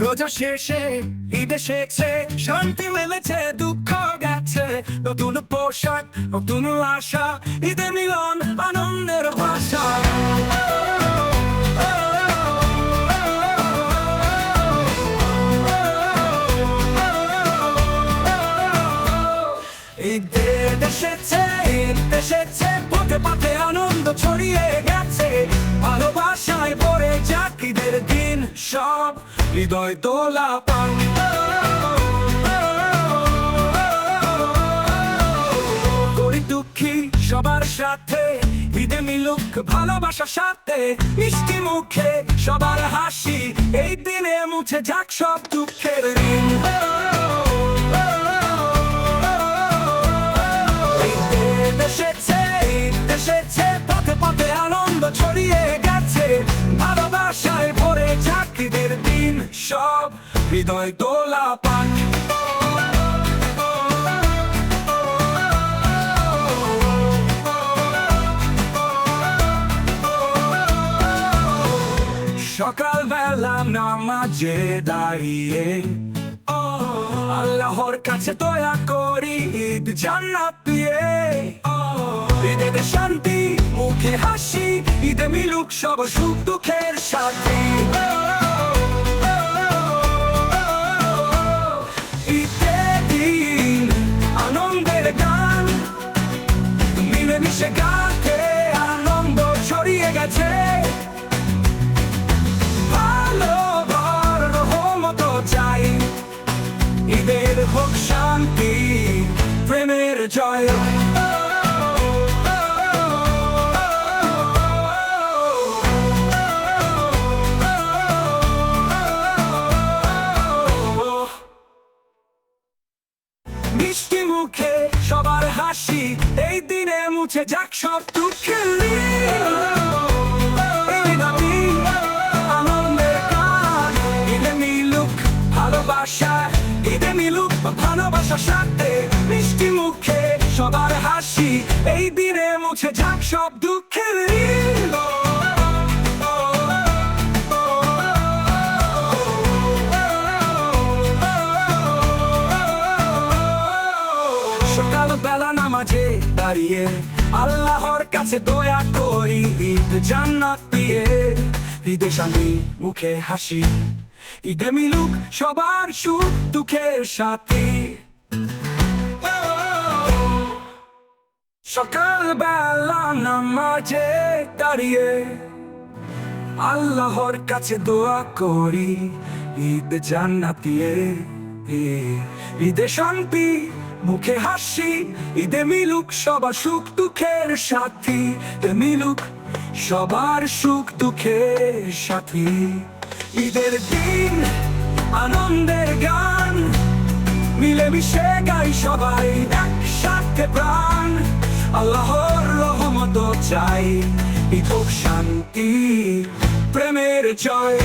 রোজা শেষে ঈদ এসেছে, শান্তি মেলেছে, দুঃখ গেছে, নতুন পোশাক, নতুন আশা, ঈদে মিলন আনন্দের ভাষা। ঈদ এসেছে, ঈদ এসেছে, পথে পথে আনন্দ ছড়িয়ে গেছে, ভালোবাসায় ভরে যাক ঈদের দিন, সব হৃদয় দোলা পান। গরিব দুঃখী সবার সাথে ঈদে মিলুক ভালোবাসার সাথে, মিষ্টি মুখে সবার হাসি, এই দিনে মুছে যাক সব দুঃখের ঋণ। এসেছে, পথে পথে আনন্দ ছড়িয়ে গেছে, ভালোবাসায় ভরে যাক ঈদের দিন, সব হৃদয় দোলা পান। সকালবেলা নামাজে দাঁড়িয়ে আল্লাহর কাছে দয়া করি ঈদ জান্নাত দিয়ে, ঈদে শান্তি মুখে হাসি, ঈদে মিলুক সব সুখ দুঃখের সাথী। ঈদের দিন আনন্দের গান, মিলেমিশে গাতে আনন্দ ছড়িয়ে গেছে, ভালোবাসার রহমত চাই, ঈদের হোক শান্তি, প্রেমের জয়। মিষ্টি মুখে সবার হাসি, এই দিনে মুছে যাক সব দুঃখের ঋণ। আনন্দের গান, ঈদে মিলুক ভালোবাসা, ঈদে মিলুক ভালোবাসার সাথে, মিষ্টি মুখে সবার হাসি, এই দিনে মুছে যাক সব দুঃখের ঋণ। সকালবেলা নামাজে দাঁড়িয়ে আল্লাহর কাছে দয়া করি ঈদ জান্নাত দিয়ে, ঈদে শান্তি মুখে হাসি, ঈদে মিলুক সবার সুখ দুঃখের সাথী। সকালবেলা নামাজে দাঁড়িয়ে আল্লাহর কাছে দোয়া করি ঈদ জান্নাত দিয়ে, ঈদে শান্তি মুখে হাসি, ঈদে মিলুক সবার সুখ দুঃখের সাথী, ঈদে মিলুক সবার সুখ দুঃখের সাথী। ঈদের দিন আনন্দের গান, মিলেমিশে গাই সবাই একসাথে প্রাণ, আল্লাহর রহমত চাই, ঈদ হোক শান্তি, প্রেমের জয়।